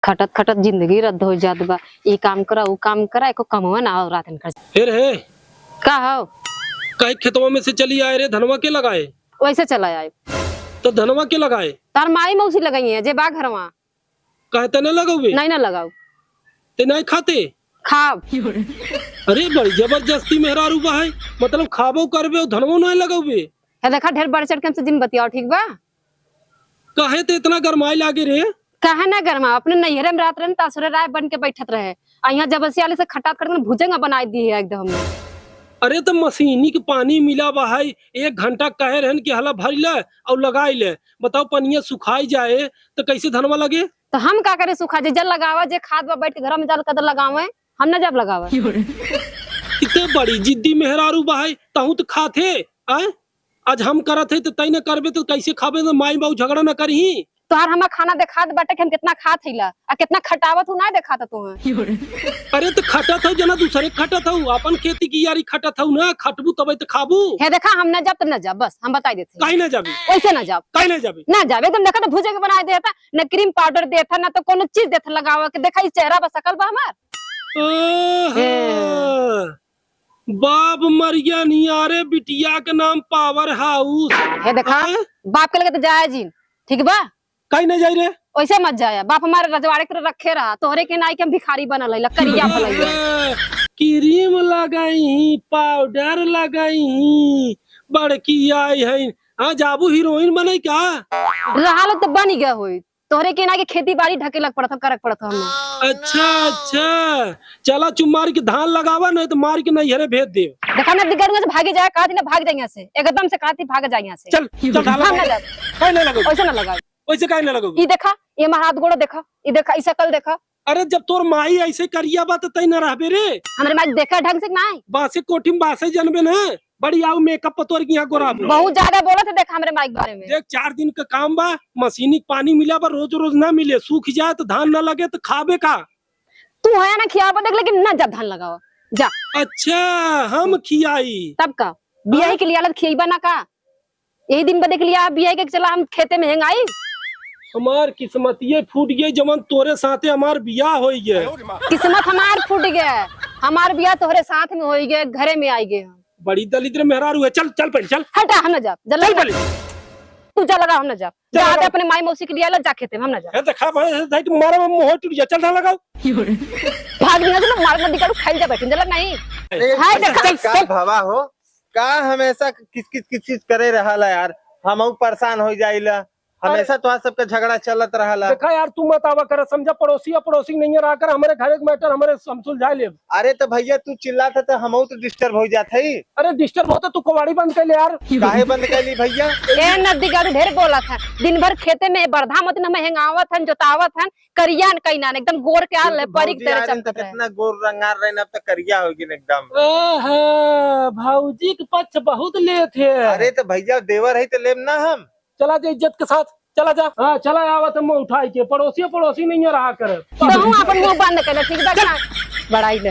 खटत खटत जिंदगी रद्द हो जात बा। ई काम करा ऊ काम करा एको कमवा ना और रातन कर। फिर है का हो कई खेतवा में से चली आए रे धनवा के लगाए वैसे चला आए तो धनवा के लगाए तार माई मौसी लगाई है जे बा घरवा कहते न लगोगे नहीं ना लगाओ ते नहीं खाते खाब। अरे बड़ी जबरदस्ती मेहरारू बा है मतलब खाबो करबे धनवो नहीं लगोगे है देखा ढेर बढ़ चढ़ के हमसे दिन बतियाओ ठीक बा। काहे ते इतना गरमाई लागे रे काहे ना गरमा अपने नैहरे में रात रहे तासुरे राय बन के बैठत रहे आ यहाँ जबरसी वाले से खटात करके भुजंगा बना दी है एकदम। अरे तो मशीनी के पानी मिला बा है 1 घंटा कहे रहन कि हला भर ले और लगाई ले बताओ पनिया सुखाई जाए तो कैसे धनवा लगे। तो हम का करे सुखा जे जल लगावा जे खाद बा बैठ के घर में जल कदर लगावे हम ना जब लगावा। इतने बड़ी जिद्दी मेहरारू बा है तहु तो खाथे आए आज हम करत है तो तई न करबे तो कैसे खाबे तो माई बाऊ झगड़ा न करही। तोहार हमा खाना देखात बाटे कि हम कितना खात हईला आ कितना खटावत हूं ना देखाता तू। अरे तो खटत हूँ जना दूसरे खटत हूँ अपन खेती की यारी खटत हूँ ना खटबू तब तो खाबू। हे देखा हम ना जब तो ना जब बस हम बता देते काहे ना जाबी वैसे ना जब काहे ना जाबी ना जब एकदम देखा तो भुजे के बना देता न क्रीम पाउडर देता ना तो कोनो चीज देता लगावा के देखा इस चेहरा बस सकल बा हमार। बाप मरिया नियारे बिटिया के नाम पावर हाउस। हे देखा बाप के लगे तो जाया जी ठीक बा काहे ना जाई रे वैसे मत जाया बाप हमारे रजवाड़े के रखे रहा तोहरे के नाई के हम भिखारी बनल है करिया भलैया। क्रीम लगाई पाउडर लगाई बड़की आई है हाँ जाबू हीरोइन बने क्या रहा तो बन गया होई तोहरे के नाई के खेती बाड़ी ढके लग पड़ा था करक पड़ा था हमें। अच्छा अच्छा चला चुमार के धान लगावा नहीं तो मार के नहीं हरे भेज दे। देखा ना दिगर से भागे जाए कहा थी ना भाग जाए यहाँ से एकदम से कहा थी भाग जाए यहाँ से। चल चल ढाला हम ना जाए काहे ना लगो वैसे ना लगाओ वैसे काहे ना लगो ये देखा ये हाथ गोड़ो देखा ये देखा ई शकल देखा। अरे जब तोर माई ऐसे करिया बा तो तई न रहबे रे हमारे माई देखा ढंग से ना बासे कोठी में बासे जनबे ना बड़ी आओ मेकअप पतोर की यहाँ गोरा बहुत ज्यादा बोला था देखा हमारे माई के बारे में। देख 4 दिन का काम बा मशीनी पानी मिला बा रोज रोज ना मिले सूख जाए तो धान ना लगे तो खाबे का तू है ना खियावा देख लेकिन ना जब धान लगावा जा। अच्छा हम खियाई तब का बियाही के लिए अलग खियाबा ना का यही दिन बदे के लिए आप बियाही के चला हम खेते में हेंगाई। हमार किस्मतिये फूट गई जमन तोरे साथे हमार बियाह हो गए। किस्मत हमार फूट गया हमार बियाह तोहरे साथ में हो गए घरे में आई गए। बड़ी दलिद्र मेहरारू है चल चल पहले चल हटा हम ना जा चल पहले तू जा लगा हम ना जा जा अपने माई मौसी के लिए अलग जा खेते में हम ना जा। है तो खा भाई है कि मारा में मोह टूट जा चल ना लगाओ भाग नहीं ना मार मत दिखाओ खाई जा बैठ जला नहीं हाय देखा का भवा हो का हमेशा किस किस किस चीज करे रहला यार हम परेशान हो जाइला हमेशा तो सबका झगड़ा चलत रहला। देखा यार तू मत आवा कर समझा पड़ोसी या पड़ोसी नहीं रहा कर हमारे घर एक मैटर हमारे हम सुलझा ले। अरे तो भैया तू चिल्लाता तो हम तो डिस्टर्ब हो जात है। अरे डिस्टर्ब होता तू कबाड़ी बंद कर ले यार काहे बंद कर ली भैया ए नदी गाड़ी ढेर बोला था दिन भर खेते में बरधा मत न हेंगावत हन जोतावत हन करिया न कइना एकदम गोर के आल परी के तेरे चमकत है कितना गोर रंगार रहना अब तो करिया होगी एकदम। भाऊजी के पक्ष बहुत ले थे। अरे तो भैया देवर है तो लेम ना हम चला जा इज्जत के साथ चला जा हाँ चला आवत मुँह उठाई के पड़ोसी पड़ोसी नहीं रहा करे तो हम अपन मुंह बंद कर ठीक बा बड़ाई ले।